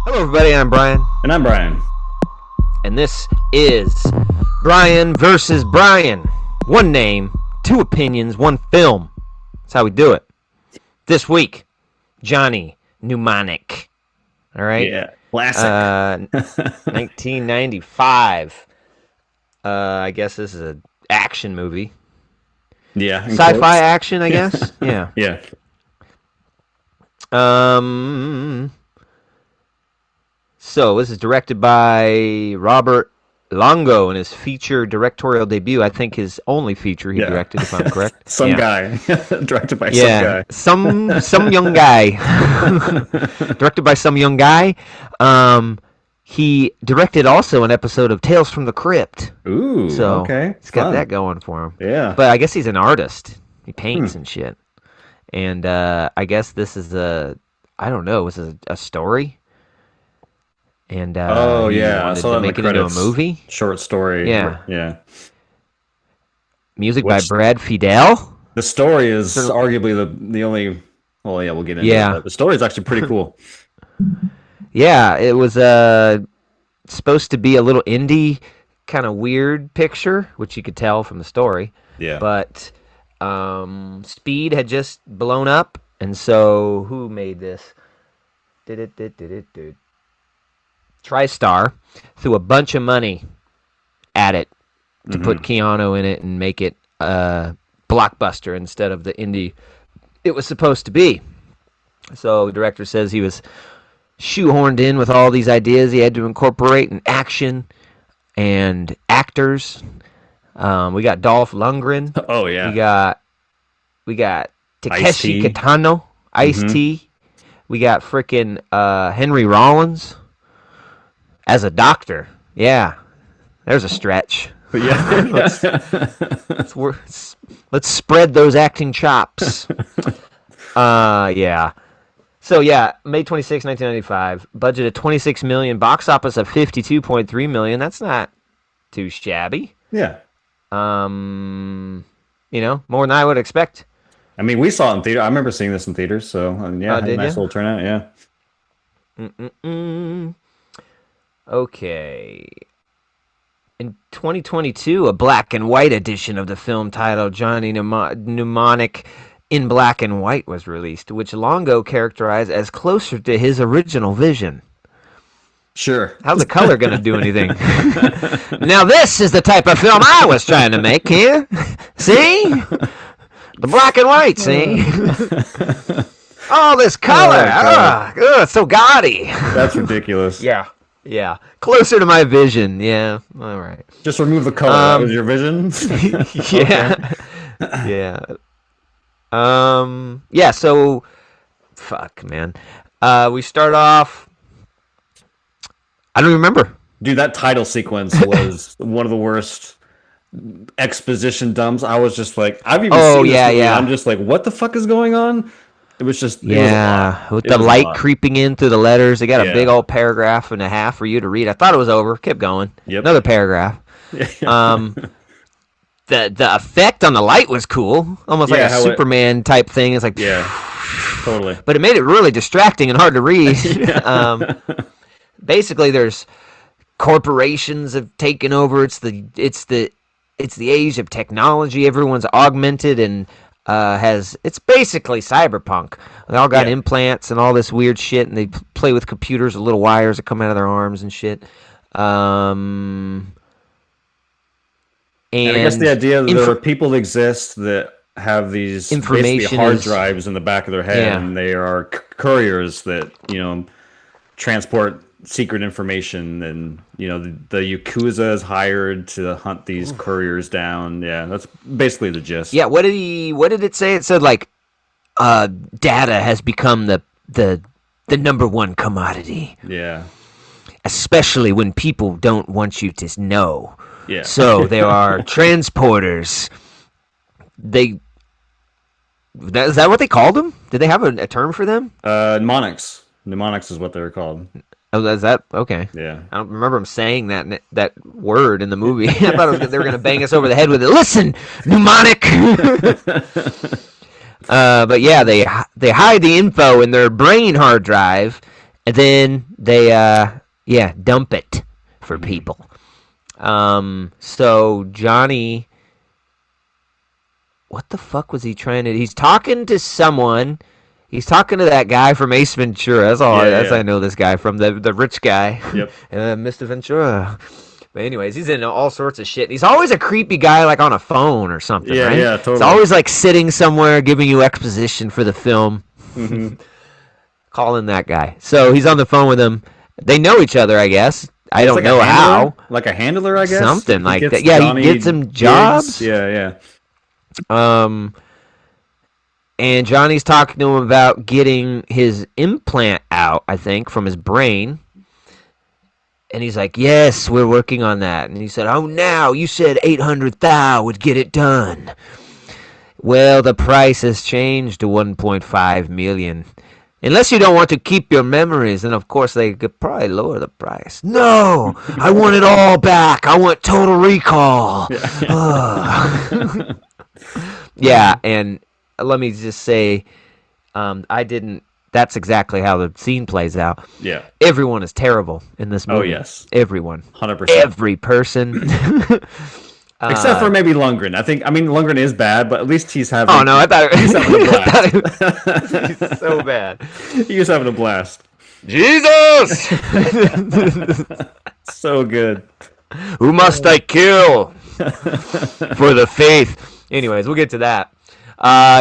Hello, everybody. I'm Bryan, And I'm Bryan. and this is Bryan versus Bryan. One name, two opinions, one film. That's how we do it. This week, Johnny Mnemonic. All right. Yeah, classic. 1995. I guess this is an action movie. Yeah, in Sci-fi quotes. action, I guess. Yeah. Yeah. So this is directed by Robert Longo in his feature directorial debut. I think his only feature he Yeah. directed, if I'm correct. Some Yeah. guy. Directed by Yeah, some guy. some young guy, directed by some young guy. He directed also an episode of Tales from the Crypt, Ooh, so okay. he's got Fun. that going for him. Yeah. But I guess he's an artist. He paints and shit. And I guess this is I don't know, was it a story? And Oh, he yeah. I wanted saw to that in the make it into a credits. movie. Short story. Yeah. Yeah. Music by Which Brad Fidel. the story is So- arguably the only. Well, yeah, we'll get into Yeah. it. But the story is actually pretty cool. Yeah, it was supposed to be a little indie, kind of weird picture, which you could tell from the story. Yeah. But Speed had just blown up, and so who made this? TriStar threw a bunch of money at it to put Keanu in it and make it a blockbuster instead of the indie it was supposed to be. So the director says he was shoehorned in with all these ideas he had to incorporate in action and actors. We got Dolph Lundgren. Oh, yeah. We got Ice-T. Takeshi Kitano, Ice-T. We got frickin' Henry Rollins as a doctor. Yeah, there's a stretch. But yeah. Let's spread those acting chops. Yeah. So yeah, May 26, 1995. Budget of $26 million. Box office of $52.3 million. That's not too shabby. Yeah. More than I would expect. I mean, we saw it in theater. I remember seeing this in theaters, so yeah, had a Did nice ya? little turnout. Yeah. Okay. In 2022, a black and white edition of the film titled Johnny Mnemonic in Black and White was released, which Longo characterized as closer to his original vision. Sure. How's the color going to do anything? Now this is the type of film I was trying to make here. See? The black and white, see? All this color. God. It's so gaudy. That's ridiculous. Yeah. Closer to my vision. Yeah. All right. Just remove the color. That was your vision? Yeah. Yeah. Yeah, so fuck, man. We start off I don't remember. Dude, that title sequence was one of the worst exposition dumps. I was just like, I've even seen this movie, and I'm just like, what the fuck is going on? It was just, it was a lot. With It the was a light lot. creeping in through the letters. They got a Yeah. big old paragraph and a half for you to read. I thought it was over. Kept going. Yep. Another paragraph. The effect on the light was cool. Almost like Yeah, a how it- Superman type thing. It's like Yeah, totally. but it made it really distracting and hard to read. Basically, there's corporations have taken over. It's the age of technology. Everyone's augmented and it's basically cyberpunk. They all got Yeah. implants and all this weird shit, and they play with computers with little wires that come out of their arms and shit. And And I guess the idea that there are people that exist that have these basically Information hard is- drives in the back of their head, Yeah. and they are couriers that, transport secret information, and, the Yakuza is hired to hunt these couriers down. Yeah, that's basically the gist. yeah, what did it say? It said like data has become the number one commodity, Yeah. especially when people don't want you to know. Yeah. So there are transporters. Is that what they called them? Did they have a term for them? Mnemonics. Mnemonics is what they were called. Oh, is that okay? Yeah. I don't remember them saying that word in the movie. I thought they were going to bang us over the head with it. Listen, mnemonic. But yeah, they hide the info in their brain hard drive, And then they dump it for people. So Johnny, what the fuck was he trying to? He's talking to someone. He's talking to that guy from Ace Ventura. That's all. I know this guy from the rich guy. Yep. Mr. Ventura. But anyways, he's in all sorts of shit. He's always a creepy guy, like on a phone or something. Yeah, right? yeah, totally. He's always like sitting somewhere, giving you exposition for the film. Mm-hmm. Calling that guy. So he's on the phone with him. They know each other, I guess. I don't know how. Like a handler, I guess. Something like that. Yeah, Johnny he gets him jobs. Yeah. And Johnny's talking to him about getting his implant out, I think, from his brain. And he's like, yes, we're working on that. And he said, oh, now, you said 800,000 would get it done. Well, the price has changed to 1.5 million. Unless you don't want to keep your memories, and of course they could probably lower the price. No, I want it all back. I want total recall. Yeah, and let me just say, I didn't. That's exactly how the scene plays out. Yeah, everyone is terrible in this movie. Oh yes, everyone, 100%. Every person. Except for maybe Lundgren. I mean, Lundgren is bad, but at least he's having. Oh no, I thought he's having a blast. He's so bad. He was having a blast. Jesus! So good. Who must I kill for the faith? Anyways, we'll get to that.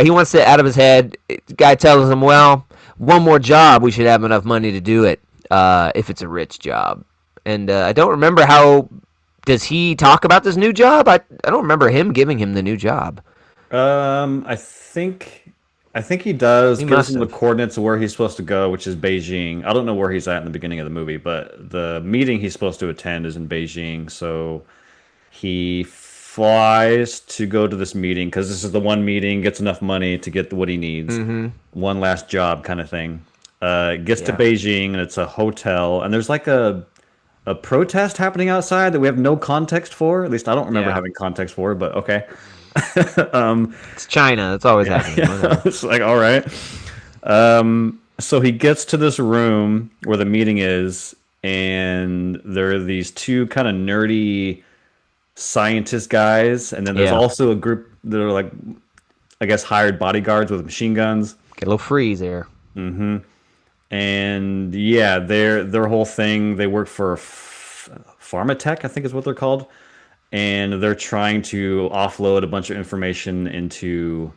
He wants it out of his head. The guy tells him, well, one more job, we should have enough money to do it, if it's a rich job. And I don't remember how... Does he talk about this new job? I don't remember him giving him the new job. I think he does. He gives him the have. coordinates of where he's supposed to go, which is Beijing. I don't know where he's at in the beginning of the movie, but the meeting he's supposed to attend is in Beijing. So he flies to go to this meeting because this is the one meeting, gets enough money to get what he needs. Mm-hmm. One last job kind of thing. Gets to Yeah. Beijing, and it's a hotel, and there's like a protest happening outside that we have no context for. At least I don't remember Yeah. having context for, but okay. It's China. That's always happening. It's like, all right. So he gets to this room where the meeting is, and there are these two kind of nerdy scientist guys, and then there's Yeah. also a group that are like, I guess, hired bodyguards with machine guns. Get a little freeze there. Mm-hmm. And yeah, their whole thing, they work for Pharmatech, I think is what they're called, and they're trying to offload a bunch of information into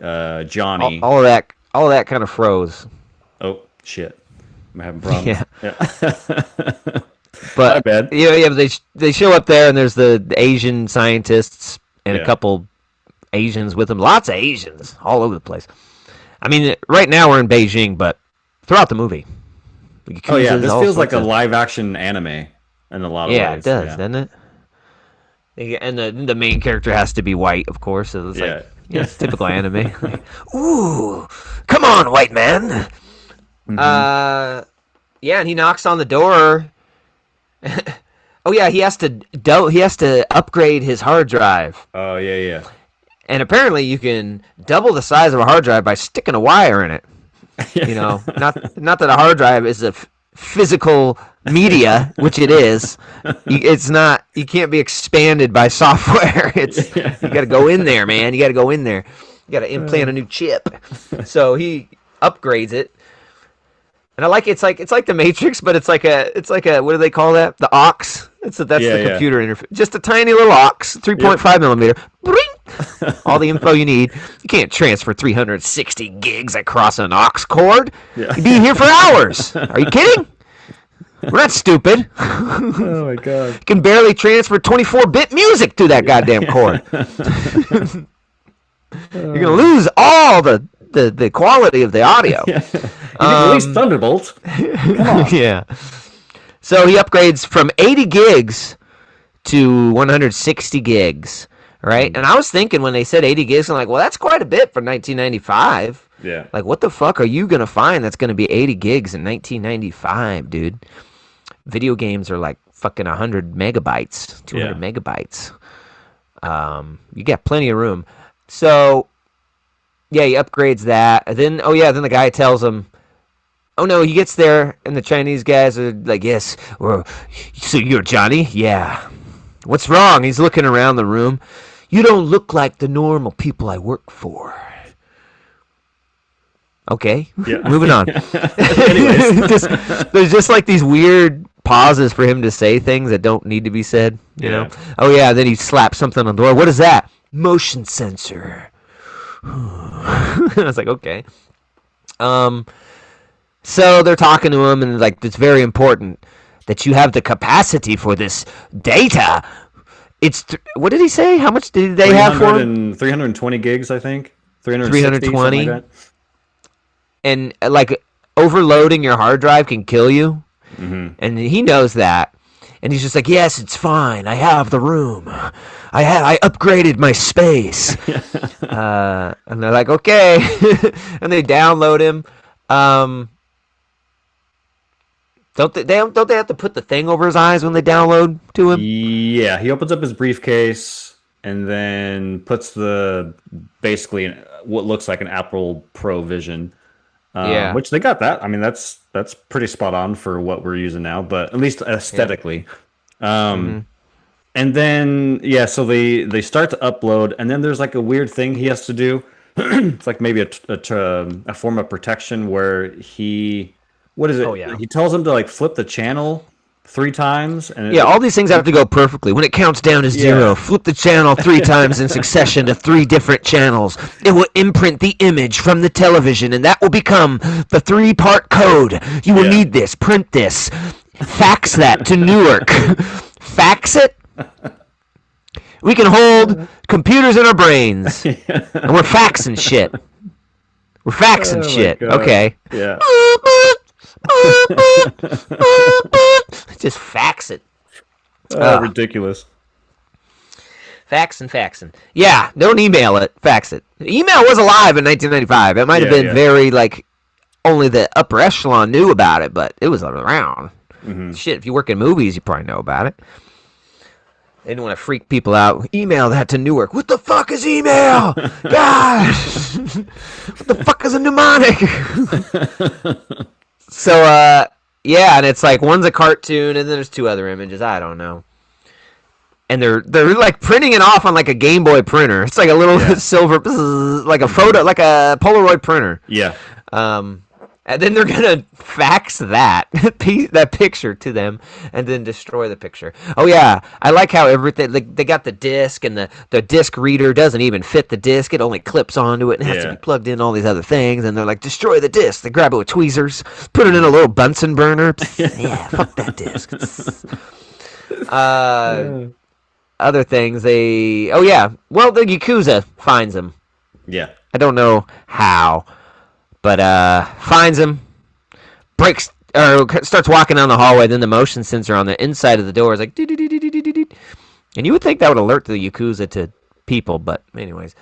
Johnny. All of that kind of froze. Oh shit, I'm having problems. Yeah. My But bad. yeah, but they show up there, and there's the Asian scientists and Yeah. a couple Asians with them. Lots of Asians all over the place. I mean, right now we're in Beijing, but throughout the movie. Oh yeah, Yakuzas, this all feels like a sorts of- live action anime in a lot of Yeah, ways. it does, Yeah. doesn't it? And the main character has to be white, of course. So it's like, yeah, it's typical anime. Like, ooh, come on, white man. Mm-hmm. Yeah, and he knocks on the door. Oh yeah, he has to upgrade his hard drive. Oh yeah. And apparently you can double the size of a hard drive by sticking a wire in it. You know, not that a hard drive is a physical media, which it is. It's not. You can't be expanded by software. It's you got to go in there, man. You got to go in there. You got to implant a new chip. So he upgrades it. And I like it's like the Matrix, but it's like a what do they call that? The aux. That's the computer interface. Just a tiny little aux, 3.5 millimeter. Bring! All the info you need. You can't transfer 360 gigs across an aux cord. Yeah. You'd be here for hours. Are you kidding? We're not stupid. Oh my god. You can barely transfer 24-bit music through that goddamn cord. You're gonna lose all the quality of the audio. You can release Thunderbolt. Come on. Yeah. So he upgrades from 80 gigs to 160 gigs, right? And I was thinking when they said 80 gigs, I'm like, well, that's quite a bit for 1995. Yeah. Like, what the fuck are you going to find that's going to be 80 gigs in 1995, dude? Video games are like fucking 100 megabytes, 200 megabytes. You got plenty of room. So, yeah, he upgrades that. And then, then the guy tells him, oh no, he gets there, and the Chinese guys are like, yes, well, so you're Johnny? Yeah. What's wrong? He's looking around the room. You don't look like the normal people I work for. Okay, Yeah. moving on. Anyways. There's just like these weird pauses for him to say things that don't need to be said, you know? Oh yeah, then he slaps something on the door. What is that? Motion sensor. I was like, okay. So they're talking to him, and like, it's very important that you have the capacity for this data. It's what did he say? How much did they have for him? 320 gigs, I think. 320. Like and like overloading your hard drive can kill you. Mm-hmm. And he knows that. And he's just like, yes, it's fine. I have the room. I upgraded my space. And they're like, okay. And they download him. Don't they have to put the thing over his eyes when they download to him? Yeah, he opens up his briefcase and then puts basically what looks like an Apple Pro Vision. Which they got that. I mean, that's pretty spot on for what we're using now, but at least aesthetically. And then so they start to upload, and then there's like a weird thing he has to do. It's like maybe a form of protection where what is it? Oh, yeah. He tells him to like flip the channel 3 times, and all these things have to go perfectly. When it counts down to 0, flip the channel 3 times in succession to 3 different channels. It will imprint the image from the television, and that will become the 3-part code. You will need this. Print this. Fax that to Newark. Fax it. We can hold computers in our brains, and we're faxing shit. We're faxing shit. Okay. Yeah. Just fax it. Ridiculous. Faxing. Yeah, don't email it. Fax it. Email was alive in 1995. It might have been very like only the upper echelon knew about it, but it was around. Mm-hmm. Shit, if you work in movies, you probably know about it. They didn't want to freak people out. Email that to Newark. What the fuck is email? God! What the fuck is a mnemonic? So, and it's like one's a cartoon, and then there's 2 other images. I don't know. And they're like printing it off on like a Game Boy printer. It's like a little silver, like a photo, like a Polaroid printer. Yeah. And then they're gonna fax that picture to them, and then destroy the picture. Oh yeah, I like how everything like they got the disc, and the disc reader doesn't even fit the disc; it only clips onto it and has to be plugged in. All these other things, and they're like, destroy the disc. They grab it with tweezers, put it in a little Bunsen burner. Yeah, fuck that disc. Other things the Yakuza finds him. Yeah, I don't know how. But finds him, breaks or starts walking down the hallway. Then the motion sensor on the inside of the door is like, and you would think that would alert the Yakuza to people, but anyways,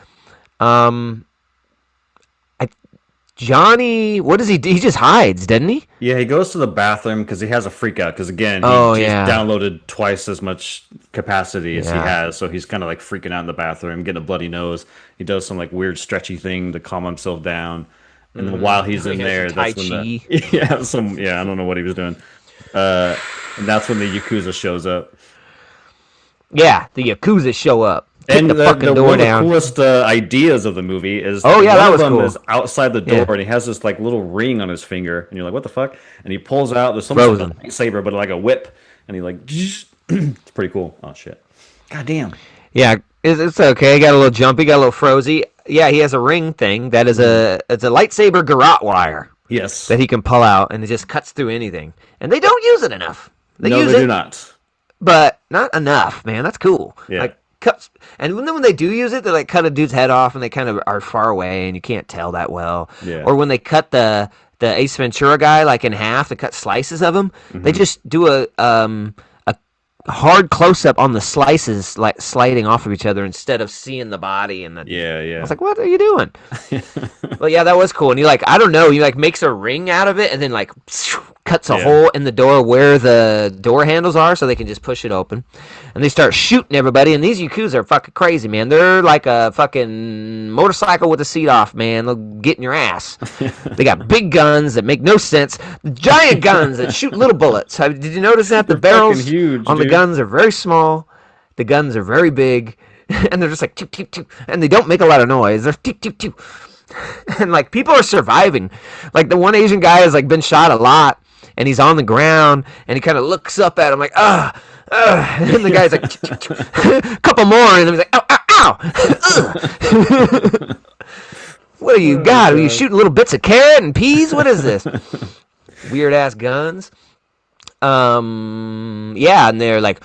Johnny, what does he do? He just hides, doesn't he? Yeah, he goes to the bathroom because he has a freak out. Because again, he's downloaded twice as much capacity as he has, so he's kind of like freaking out in the bathroom, getting a bloody nose. He does some like weird stretchy thing to calm himself down. And then while he's in there, that's when I don't know what he was doing. And that's when the Yakuza shows up. Yeah, the Yakuza show up. And one of the coolest ideas of the movie is that was cool. Is outside the door, and he has this like little ring on his finger, and you're like, what the fuck? And he pulls out there's something like a lightsaber, but like a whip, and he like it's pretty cool. Oh shit. God damn. Yeah, it's okay. He got a little jumpy, got a little frozy. Yeah, he has a ring thing that is it's a lightsaber garrote wire. Yes. That he can pull out, and it just cuts through anything. And they don't use it enough. They do not. But not enough, man. That's cool. Yeah. Like cuts, and when they do use it, they like cut a dude's head off, and they kind of are far away, and you can't tell that well. Yeah. Or when they cut the Ace Ventura guy like in half, they cut slices of him. Mm-hmm. They just do a hard close up on the slices like sliding off of each other instead of seeing the body and the I was like, what are you doing? But yeah, that was cool. And he like, I don't know, he like makes a ring out of it and then like cuts a hole in the door where the door handles are so they can just push it open. And they start shooting everybody. And these Yakuza are fucking crazy, man. They're like a fucking motorcycle with the seat off, man. They'll get in your ass. They got big guns that make no sense. Giant guns that shoot little bullets. Did you notice that? The barrels on the guns are very small. The guns are very big. And they're just like, toot, toot, toot. And they don't make a lot of noise. They're toot, toot, toot. And like people are surviving. Like the one Asian guy has like been shot a lot. And he's on the ground, and he kind of looks up at him like, and the guy's like, a couple more, and then he's like, ow, ow, ow. What do you got? Are you shooting little bits of carrot and peas? What is this? Weird ass guns. Yeah, and they're like,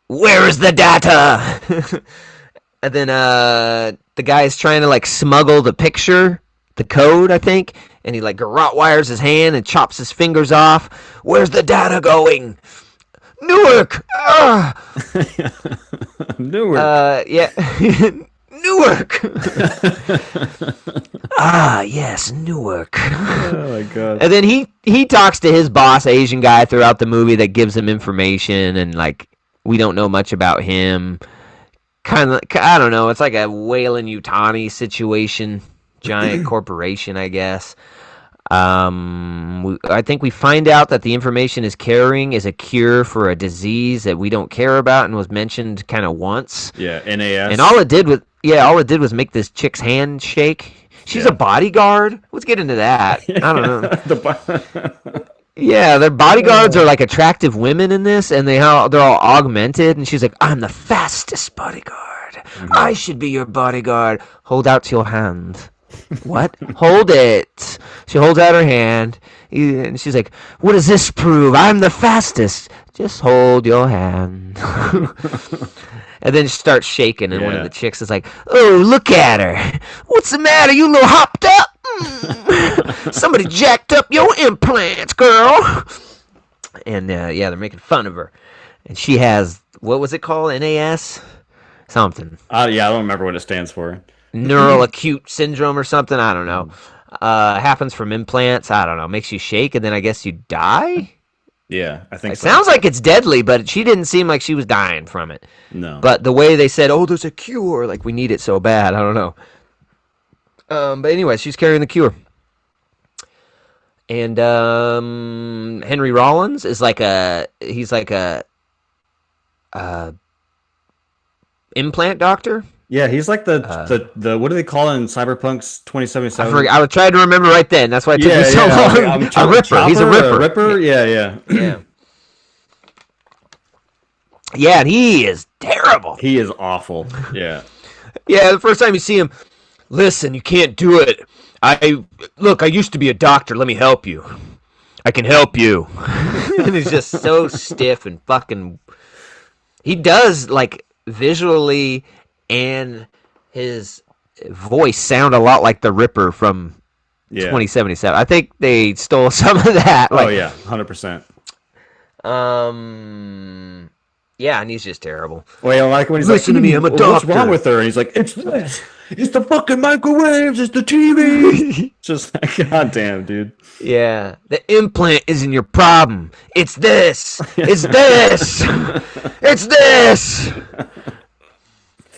where is the data? And then the guy's trying to like smuggle the picture, the code, I think. And he like garrote wires his hand and chops his fingers off. Where's the data going? Newark! Newark. Yeah. Newark! Yes, Newark. Oh, my God. And then he talks to his boss, Asian guy, throughout the movie that gives him information. And like, we don't know much about him. Kind of, I don't know. It's like a Weyland Yutani situation. Giant corporation, I guess. I think we find out that the information is carrying is a cure for a disease that we don't care about and was mentioned kind of once. Yeah, NAS. And all it did was make this chick's hand shake. She's a bodyguard. Let's get into that. I don't know. Yeah, their bodyguards are like attractive women in this, and they're all augmented. And she's like, "I'm the fastest bodyguard. Mm-hmm. I should be your bodyguard. Hold out your hand." What? Hold it. She holds out her hand, and she's like, "What does this prove? I'm the fastest." Just hold your hand. And then she starts shaking, and one of the chicks is like, "Oh, look at her. What's the matter? You a little hopped up? Somebody jacked up your implants, girl." And they're making fun of her. And she has, what was it called? NAS? Something. I don't remember what it stands for. Neural acute syndrome or something. I don't know. Happens from implants. I don't know. Makes you shake, and then I guess you die? Yeah, I think so. It sounds like it's deadly, but she didn't seem like she was dying from it. No. But the way they said, "Oh, there's a cure," like we need it so bad. I don't know. But anyway, she's carrying the cure. And Henry Rollins is like he's like a implant doctor. Yeah, he's like the what do they call it in Cyberpunk's 2077? I would try to remember right then. That's why it took me so long. A ripper. He's a ripper. A ripper? Yeah. Yeah, and he is terrible. He is awful. Yeah. Yeah, the first time you see him, listen, you can't do it. I used to be a doctor. Let me help you. I can help you. And he's just so stiff and fucking. He does like visually. And his voice sound a lot like the Ripper from 2077. I think they stole some of that. Like, 100%. Yeah, and he's just terrible. Well, like when he's listen to me, I'm a doctor. What's wrong with her? And he's like, it's this. It's the fucking microwaves. It's the TV. Just like, goddamn, dude. Yeah, the implant isn't your problem. It's this. It's this. It's this.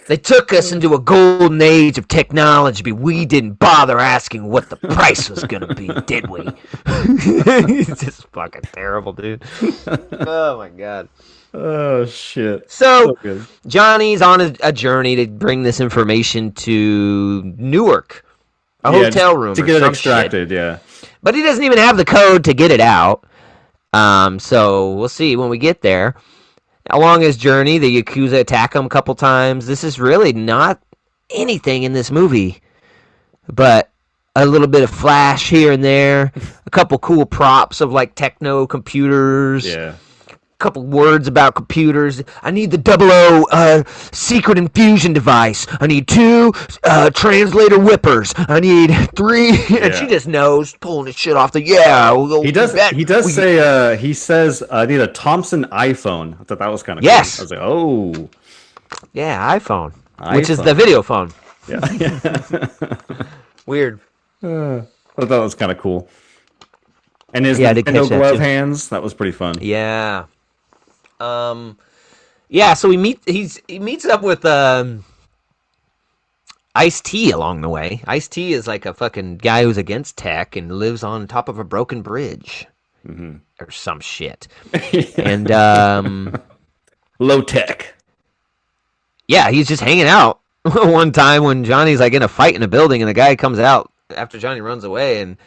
They took us into a golden age of technology, but we didn't bother asking what the price was going to be, did we? He's just fucking terrible, dude. Oh, my God. Oh, shit. So Johnny's on a journey to bring this information to Newark, a hotel room. To get it extracted, yeah. But he doesn't even have the code to get it out. So we'll see when we get there. Along his journey, the Yakuza attack him a couple times. This is really not anything in this movie, but a little bit of flash here and there, a couple cool props of like techno computers, a couple words about computers. I need the 00 secret infusion device. I need 2 translator whippers. I need 3. And she just knows, pulling his shit off the He does say he says I need a Thompson iPhone. I thought that was kind of cool. I was like, oh. Yeah, iPhone. Which is the video phone. Yeah. Weird. I thought that was kind of cool. And his Yeah, I did catch Nintendo that glove too. hands, that was pretty fun. Yeah. Yeah, so he meets up with Ice-T along the way. Ice-T is like a fucking guy who's against tech and lives on top of a broken bridge or some shit. And Low tech. yeah, he's just hanging out. One time when Johnny's like in a fight in a building and the guy comes out after Johnny runs away and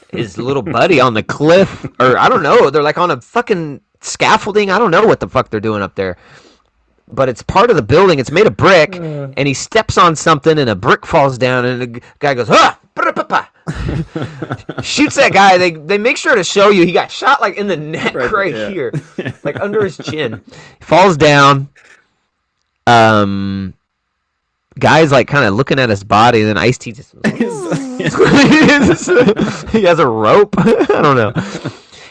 his little buddy on the cliff, or I don't know, they're like on a fucking scaffolding. I don't know what the fuck they're doing up there. But it's part of the building. It's made of brick, and he steps on something, and a brick falls down, and the guy goes, ah! Shoots that guy. They make sure to show you he got shot like in the neck right here, like under his chin. He falls down. Guy's like kind of looking at his body, and then Ice-T just he has a rope. I don't know.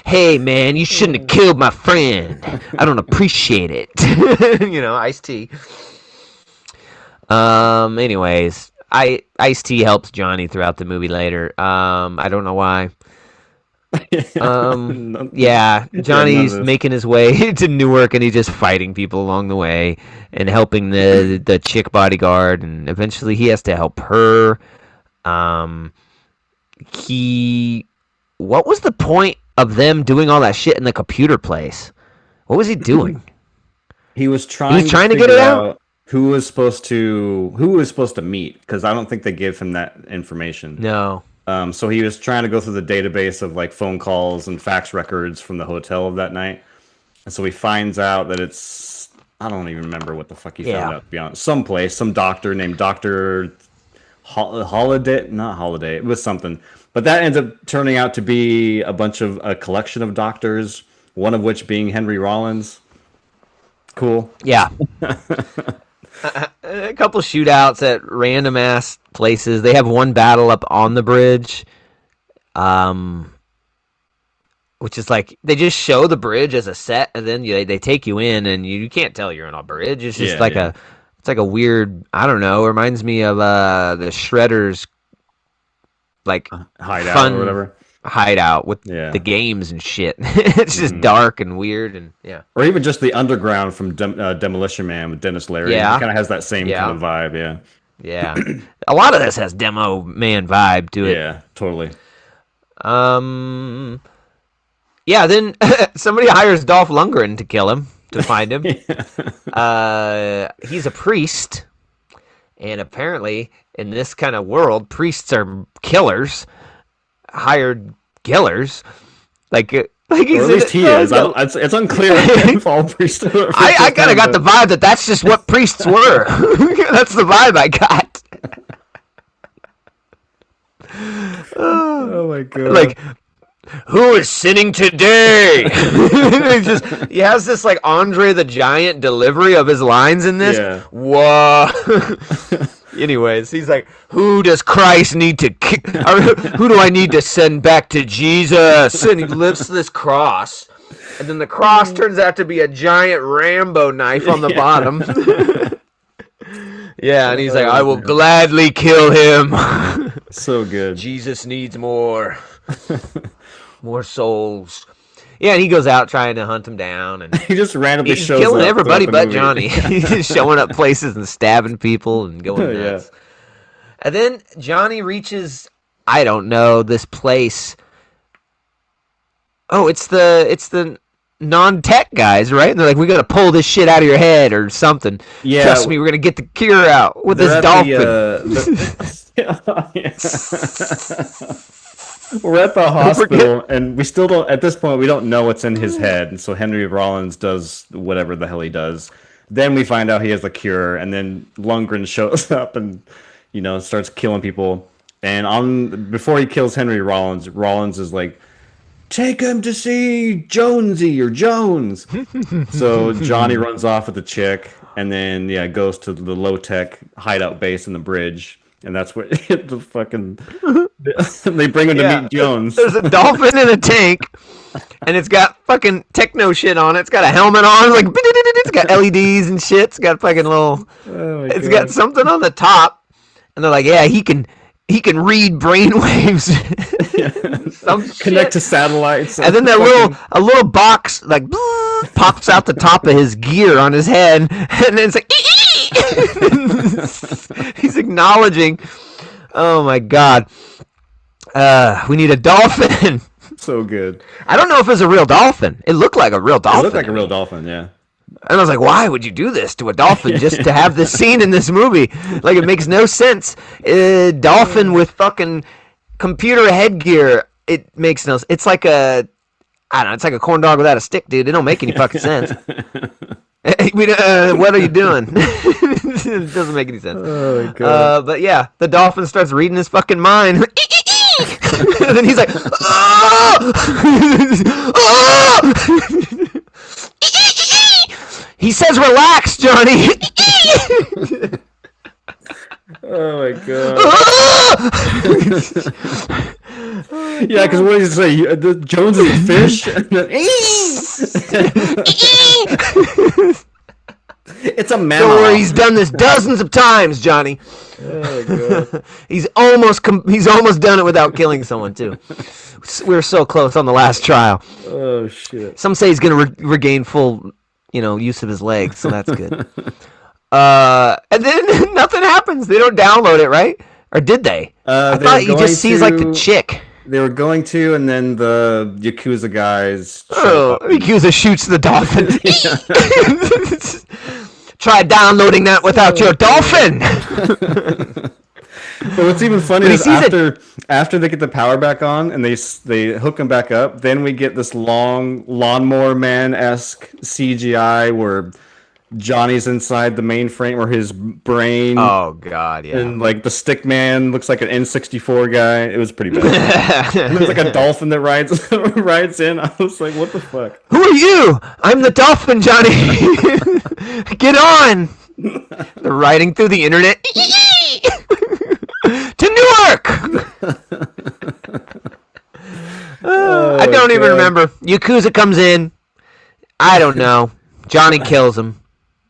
Hey man, you shouldn't have killed my friend. I don't appreciate it. Ice-T. Anyways, Ice-T helps Johnny throughout the movie later. I don't know why. Yeah, Johnny's making his way to Newark, and he's just fighting people along the way and helping the chick bodyguard, and eventually he has to help her. What was the point of them doing all that shit in the computer place? What was he doing? He was trying to get it out. Who was supposed to meet? Because I don't think they gave him that information. No. So he was trying to go through the database of like phone calls and fax records from the hotel of that night. And so he finds out that it's, I don't even remember what the fuck he found out, to be honest. Some doctor named Dr. Holiday, not Holiday, it was something. But that ends up turning out to be a collection of doctors, one of which being Henry Rollins. Cool. Yeah. A couple shootouts at random ass places. They have one battle up on the bridge, which is like they just show the bridge as a set, and then they take you in, and you can't tell you're on a bridge. It's just it's like a weird, I don't know. It reminds me of the Shredder's like hideout or whatever. Hideout with the games and shit. It's just dark and weird, and or even just the underground from Demolition Man with Dennis Leary. Yeah, it kind of has that same kind of vibe. Yeah. A lot of this has Demo Man vibe to it. Yeah, totally. Yeah. Then somebody hires Dolph Lundgren to kill him, to find him. He's a priest, and apparently in this kind of world, priests are killers. Hired killers, like he's or at least he is. It's unclear if all priests. I kind of got the vibe that that's just what priests were. That's the vibe I got. Oh my god! Like, who is sinning today? He has this like Andre the Giant delivery of his lines in this. Yeah. Whoa. Anyways, he's like, who does Christ need to or who do I need to send back to Jesus? And he lifts this cross, and then the cross turns out to be a giant Rambo knife on the bottom. Yeah, and he's like, I will gladly kill him. So good. Jesus needs more souls. Yeah, and he goes out trying to hunt him down, and he just randomly he's shows killing up everybody but movie. Johnny. He's just showing up places and stabbing people and going nuts. And then Johnny reaches, I don't know, this place. Oh, it's the non-tech guys, right? And they're like, we got to pull this shit out of your head or something. Yeah, trust me, we're gonna get the cure out with this dolphin. We're at the hospital, and we still don't. At this point, we don't know what's in his head, and so Henry Rollins does whatever the hell he does. Then we find out he has the cure, and then Lundgren shows up and starts killing people. And before he kills Henry Rollins, Rollins is like, "Take him to see Jonesy or Jones." So Johnny runs off with the chick, and then goes to the low tech hideout base in the bridge. And that's where the fucking they bring him to meet Jones. There's a dolphin in a tank, and it's got fucking techno shit on it. It's got a helmet on, like it's got LEDs and shit. It's got fucking little. It's got something on the top, and they're like, yeah, he can he can read brainwaves. Some Connect shit. to satellites. And then that a little box like pops out the top of his gear on his head, and then it's like he's acknowledging. Oh my god. We need a dolphin. So good. I don't know if it's a real dolphin. It looked like a real dolphin. It looked like a real dolphin, yeah. And I was like, why would you do this to a dolphin just to have this scene in this movie? Like, it makes no sense. Dolphin with fucking computer headgear. It makes no sense. It's like I don't know, it's like a corn dog without a stick, dude. It don't make any fucking sense. What are you doing? It doesn't make any sense. Oh, my God. But yeah, the dolphin starts reading his fucking mind. And then he's like, oh! Oh! He says, relax, Johnny. Oh my god. Yeah, because what does he say? Jones is a fish? And then, it's a mammal. Don't worry, he's done this dozens of times, Johnny. Oh god. He's almost done it without killing someone too. We were so close on the last trial. Oh shit. Some say he's gonna regain full, use of his legs, so that's good. And then nothing happens. They don't download it, right? Or did they? I thought he just sees like the chick. They were going to, and then the Yakuza guys. Yakuza shoots the dolphin. Try downloading that without your dolphin. But what's even funny is after they get the power back on and they hook him back up, then we get this long Lawnmower Man-esque CGI where Johnny's inside the mainframe or his brain. Oh god, yeah. And like the stick man looks like an N64 guy. It was pretty bad. There's like a dolphin that rides in. I was like, what the fuck? Who are you? I'm the dolphin, Johnny. Get on. They're riding through the internet. To Newark. I don't even remember. Yakuza comes in. I don't know. Johnny kills him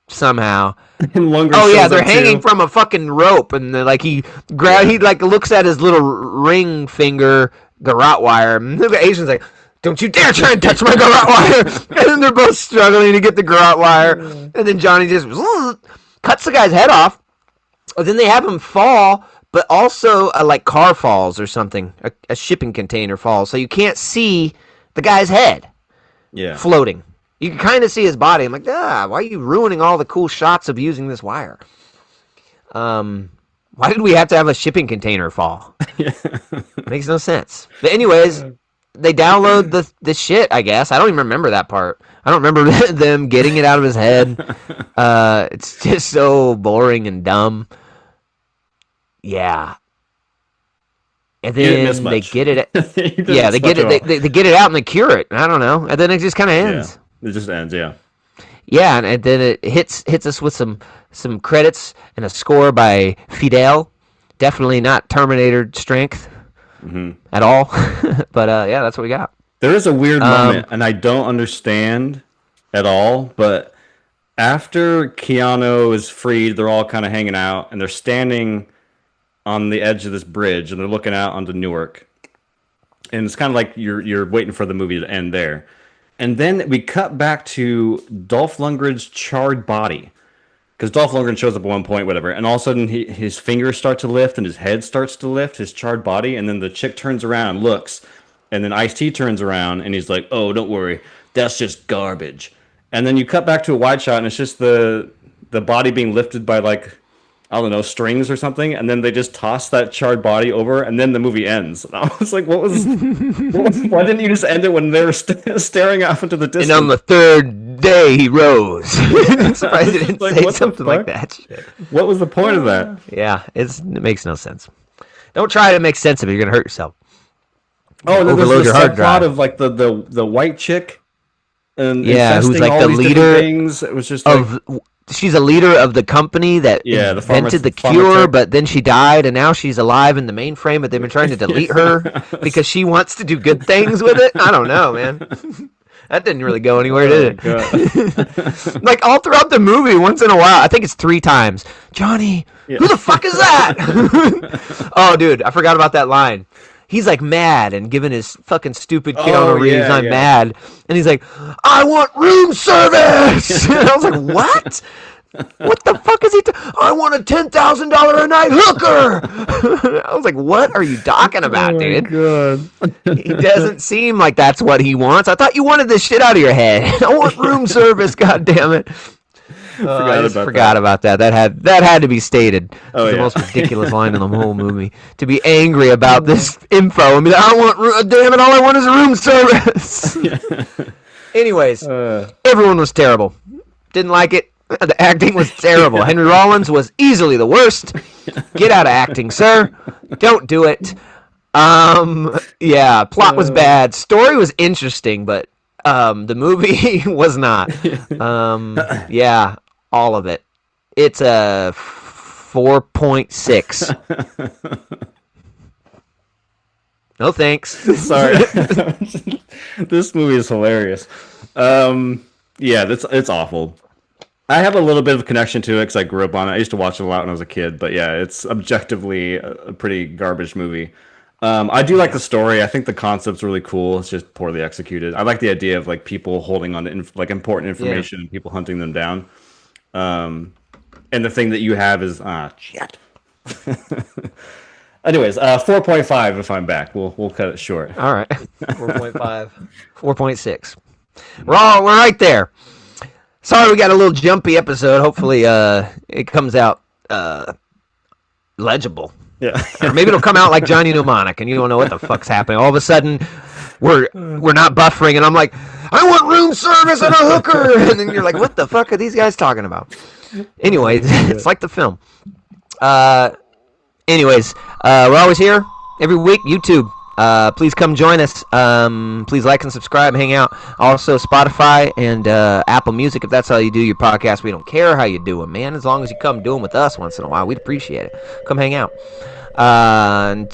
somehow. Oh yeah, they're hanging from a fucking rope, and he looks at his little ring finger garrote wire. And the Asian's like, "Don't you dare try and touch my garrote wire!" And then they're both struggling to get the garrote wire, and then Johnny just cuts the guy's head off. And then they have him fall, but also like car falls or something. A shipping container falls, so you can't see the guy's head. Yeah, floating. You can kind of see his body. I'm like, why are you ruining all the cool shots of using this wire? Why did we have to have a shipping container fall? Makes no sense. But anyways, they download the shit, I guess. I don't even remember that part. I don't remember them getting it out of his head. It's just so boring and dumb. Yeah. And then they get it. Yeah, they get it. They get it out and they cure it. I don't know. And then it just kind of ends. Yeah. It just ends, yeah. Yeah, and then it hits us with some credits and a score by Fidel. Definitely not Terminator strength at all. But yeah, that's what we got. There is a weird moment, and I don't understand at all. But after Keanu is freed, they're all kind of hanging out, and they're standing on the edge of this bridge, and they're looking out onto Newark. And it's kind of like you're waiting for the movie to end there. And then we cut back to Dolph Lundgren's charred body. Because Dolph Lundgren shows up at one point, whatever. And all of a sudden, his fingers start to lift and his head starts to lift, his charred body. And then the chick turns around and looks. And then Ice-T turns around and he's like, oh, don't worry. That's just garbage. And then you cut back to a wide shot and it's just the body being lifted by like, I don't know, strings or something, and then they just toss that charred body over, and then the movie ends. And I was like, why didn't you just end it when they were staring off into the distance? And on the third day, he rose. I'm surprised he didn't say something like that. Shit. What was the point of that? Yeah, it makes no sense. Don't try to make sense of it. You're going to hurt yourself. Oh, and then there's the subplot of like the white chick. And who's like the leader things. It was just like... She's a leader of the company that invented the cure, but then she died, and now she's alive in the mainframe, but they've been trying to delete her because she wants to do good things with it. I don't know, man. That didn't really go anywhere, did God. it? Like all throughout the movie, once in a while, I think it's 3 times. Johnny, who the fuck is that? Oh, dude, I forgot about that line. He's like mad and giving his fucking stupid Keanu Reeves, I'm mad. And he's like, I want room service. And I was like, what? What the fuck is he? I want a $10,000 a night hooker. I was like, what are you talking about, dude? God. He doesn't seem like that's what he wants. I thought you wanted this shit out of your head. I want room service. God damn it! I just forgot about that. That had to be stated. It's the most ridiculous line in the whole movie. To be angry about this info and be like, I want. Damn it! All I want is room service. Anyways, everyone was terrible. Didn't like it. The acting was terrible. Henry Rollins was easily the worst. Get out of acting, sir. Don't do it. Yeah, plot was bad. Story was interesting, but the movie was not. Yeah, all of it. It's a 4.6. No thanks. Sorry. This movie is hilarious. Yeah, it's awful. I have a little bit of a connection to it because I grew up on it. I used to watch it a lot when I was a kid, but yeah, it's objectively a pretty garbage movie. I do like the story. I think the concept's really cool. It's just poorly executed. I like the idea of like people holding on to like important information and people hunting them down. And the thing that you have is shit. Anyways, 4.5 if I'm back. We'll cut it short. All right. 4.5. 4.6. We're right there. Sorry we got a little jumpy episode. Hopefully it comes out legible. Yeah. Or maybe it'll come out like Johnny Mnemonic and you don't know what the fuck's happening. All of a sudden we're not buffering and I'm like, I want room service and a hooker, and then you're like, what the fuck are these guys talking about? Anyways, it's like the film. Anyways, we're always here every week. YouTube. Please come join us. Please like and subscribe, hang out. Also, Spotify and Apple Music, if that's how you do your podcast. We don't care how you do them, man. As long as you come do them with us once in a while, we'd appreciate it. Come hang out. And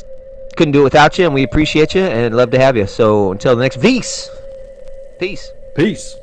couldn't do it without you, and we appreciate you and love to have you. So until the next Peace. Peace.